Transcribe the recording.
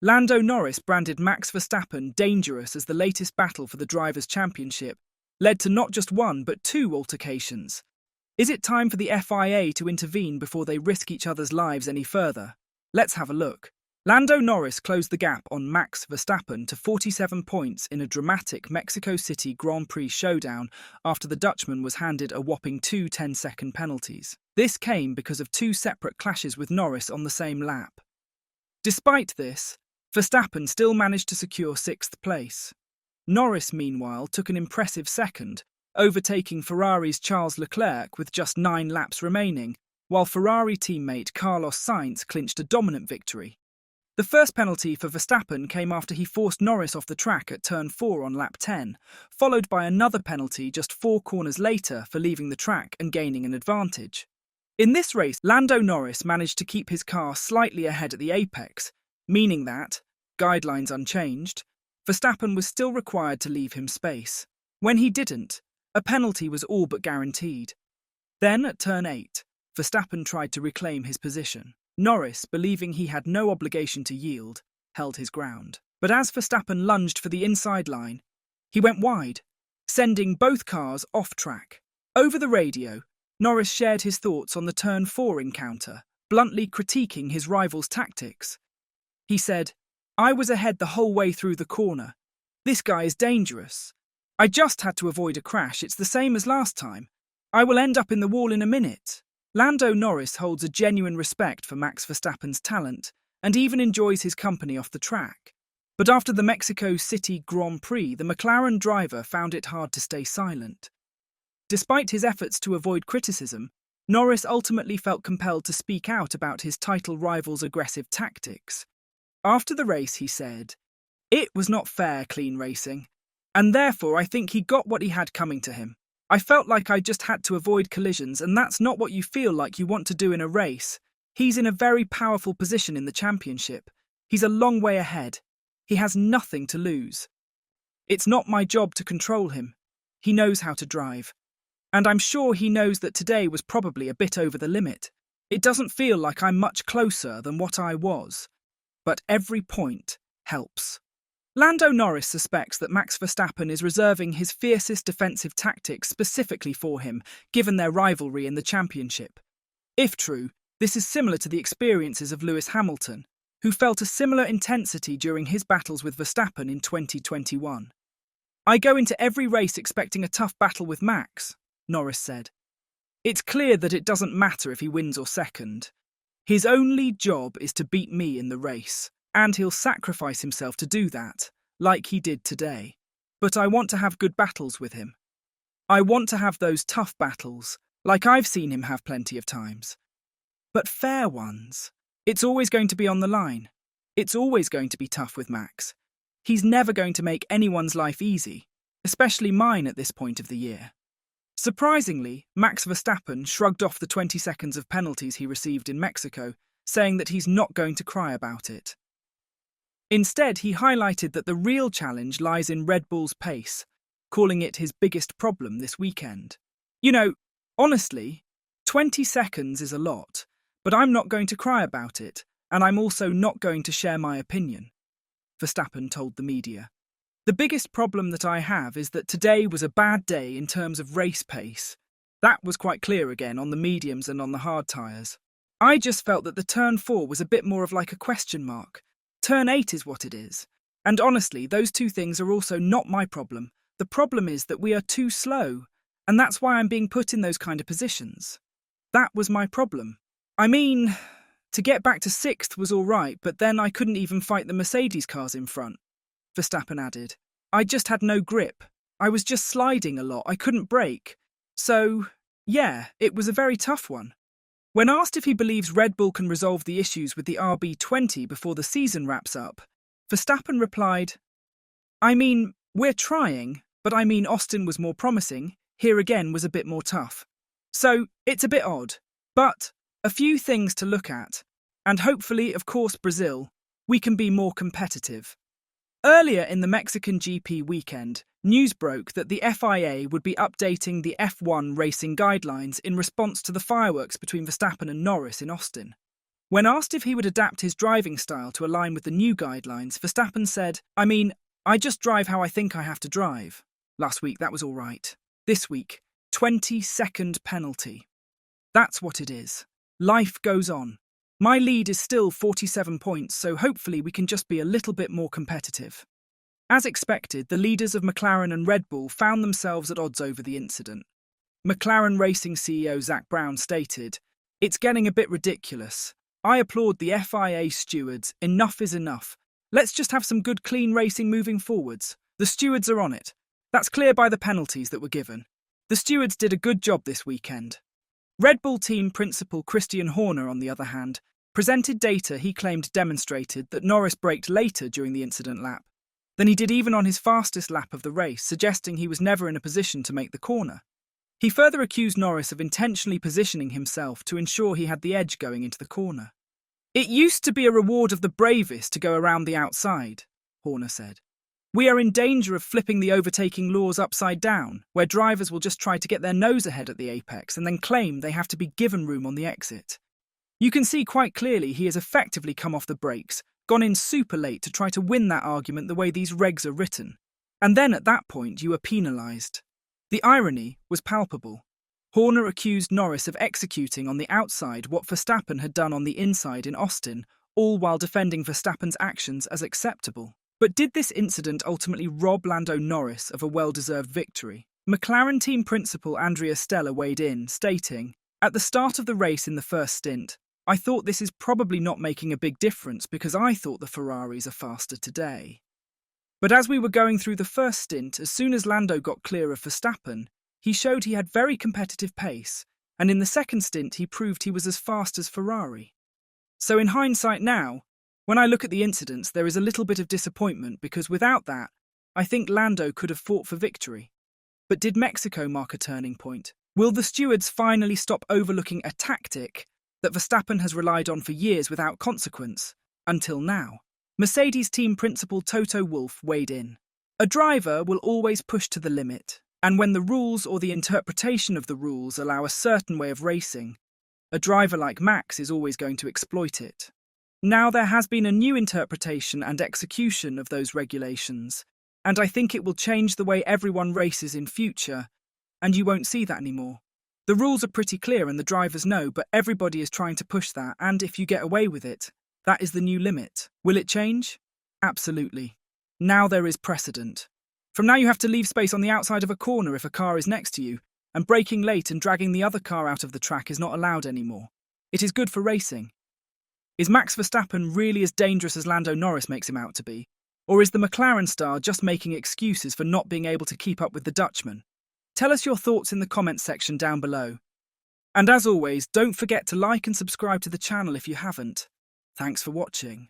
Lando Norris branded Max Verstappen dangerous as the latest battle for the Drivers' Championship led to not just one but two altercations. Is it time for the FIA to intervene before they risk each other's lives any further? Let's have a look. Lando Norris closed the gap on Max Verstappen to 47 points in a dramatic Mexico City Grand Prix showdown after the Dutchman was handed a whopping two 10-second penalties. This came because of two separate clashes with Norris on the same lap. Despite this, Verstappen still managed to secure sixth place. Norris, meanwhile, took an impressive second, overtaking Ferrari's Charles Leclerc with just 9 laps remaining, while Ferrari teammate Carlos Sainz clinched a dominant victory. The first penalty for Verstappen came after he forced Norris off the track at turn 4 on lap 10, followed by another penalty just 4 corners later for leaving the track and gaining an advantage. In this race, Lando Norris managed to keep his car slightly ahead at the apex, meaning that, guidelines unchanged, Verstappen was still required to leave him space. When he didn't, a penalty was all but guaranteed. Then, at turn 8, Verstappen tried to reclaim his position. Norris, believing he had no obligation to yield, held his ground. But as Verstappen lunged for the inside line, he went wide, sending both cars off track. Over the radio, Norris shared his thoughts on the turn 4 encounter, bluntly critiquing his rival's tactics. He said, "I was ahead the whole way through the corner. This guy is dangerous. I just had to avoid a crash. It's the same as last time. I will end up in the wall in a minute." Lando Norris holds a genuine respect for Max Verstappen's talent and even enjoys his company off the track. But after the Mexico City Grand Prix, the McLaren driver found it hard to stay silent. Despite his efforts to avoid criticism, Norris ultimately felt compelled to speak out about his title rival's aggressive tactics. After the race, he said, "It was not fair, clean racing, and therefore I think he got what he had coming to him. I felt like I just had to avoid collisions, and that's not what you feel like you want to do in a race. He's in a very powerful position in the championship. He's a long way ahead. He has nothing to lose. It's not my job to control him. He knows how to drive. And I'm sure he knows that today was probably a bit over the limit. It doesn't feel like I'm much closer than what I was. But every point helps." Lando Norris suspects that Max Verstappen is reserving his fiercest defensive tactics specifically for him, given their rivalry in the championship. If true, this is similar to the experiences of Lewis Hamilton, who felt a similar intensity during his battles with Verstappen in 2021. "I go into every race expecting a tough battle with Max," Norris said. "It's clear that it doesn't matter if he wins or second. His only job is to beat me in the race, and he'll sacrifice himself to do that, like he did today. But I want to have good battles with him. I want to have those tough battles, like I've seen him have plenty of times. But fair ones. It's always going to be on the line. It's always going to be tough with Max. He's never going to make anyone's life easy, especially mine at this point of the year." Surprisingly, Max Verstappen shrugged off the 20 seconds of penalties he received in Mexico, saying that he's not going to cry about it. Instead, he highlighted that the real challenge lies in Red Bull's pace, calling it his biggest problem this weekend. "You know, honestly, 20 seconds is a lot, but I'm not going to cry about it, and I'm also not going to share my opinion," Verstappen told the media. "The biggest problem that I have is that today was a bad day in terms of race pace. That was quite clear again on the mediums and on the hard tyres. I just felt that the turn 4 was a bit more of like a question mark. Turn 8 is what it is. And honestly, those two things are also not my problem. The problem is that we are too slow, and that's why I'm being put in those kind of positions. That was my problem. I mean, to get back to 6th was all right, but then I couldn't even fight the Mercedes cars in front," Verstappen added. "I just had no grip. I was just sliding a lot. I couldn't brake. So, yeah, it was a very tough one." When asked if he believes Red Bull can resolve the issues with the RB20 before the season wraps up, Verstappen replied, "I mean, we're trying, but I mean Austin was more promising, here again was a bit more tough. So, it's a bit odd, but a few things to look at, and hopefully, of course, Brazil, we can be more competitive." Earlier in the Mexican GP weekend, news broke that the FIA would be updating the F1 racing guidelines in response to the fireworks between Verstappen and Norris in Austin. When asked if he would adapt his driving style to align with the new guidelines, Verstappen said, I just drive how I think I have to drive. Last week that was all right. This week, 20-second penalty. That's what it is. Life goes on. My lead is still 47 points, so hopefully we can just be a little bit more competitive. As expected, the leaders of McLaren and Red Bull found themselves at odds over the incident. McLaren Racing CEO Zak Brown stated, "It's getting a bit ridiculous. I applaud the FIA stewards. Enough is enough. Let's just have some good clean racing moving forwards. The stewards are on it. That's clear by the penalties that were given. The stewards did a good job this weekend." Red Bull team principal Christian Horner, on the other hand, presented data he claimed demonstrated that Norris braked later during the incident lap than he did even on his fastest lap of the race, suggesting he was never in a position to make the corner. He further accused Norris of intentionally positioning himself to ensure he had the edge going into the corner. "It used to be a reward of the bravest to go around the outside," Horner said. "We are in danger of flipping the overtaking laws upside down, where drivers will just try to get their nose ahead at the apex and then claim they have to be given room on the exit. You can see quite clearly he has effectively come off the brakes, gone in super late to try to win that argument the way these regs are written. And then at that point you are penalised." The irony was palpable. Horner accused Norris of executing on the outside what Verstappen had done on the inside in Austin, all while defending Verstappen's actions as acceptable. But did this incident ultimately rob Lando Norris of a well-deserved victory? McLaren team principal Andrea Stella weighed in, stating, "At the start of the race in the first stint, I thought this is probably not making a big difference because I thought the Ferraris are faster today. But as we were going through the first stint, as soon as Lando got clear of Verstappen, he showed he had very competitive pace, and in the second stint he proved he was as fast as Ferrari. So in hindsight now, when I look at the incidents, there is a little bit of disappointment because without that, I think Lando could have fought for victory. But did Mexico mark a turning point? Will the stewards finally stop overlooking a tactic that Verstappen has relied on for years without consequence, until now?" Mercedes team principal Toto Wolff weighed in. "A driver will always push to the limit, and when the rules or the interpretation of the rules allow a certain way of racing, a driver like Max is always going to exploit it. Now there has been a new interpretation and execution of those regulations, and I think it will change the way everyone races in future, and you won't see that anymore. The rules are pretty clear and the drivers know, but everybody is trying to push that, and if you get away with it, that is the new limit. Will it change? Absolutely. Now there is precedent. From now you have to leave space on the outside of a corner if a car is next to you, and braking late and dragging the other car out of the track is not allowed anymore. It is good for racing. Is Max Verstappen really as dangerous as Lando Norris makes him out to be? Or is the McLaren star just making excuses for not being able to keep up with the Dutchman? Tell us your thoughts in the comments section down below. And as always, don't forget to like and subscribe to the channel if you haven't. Thanks for watching.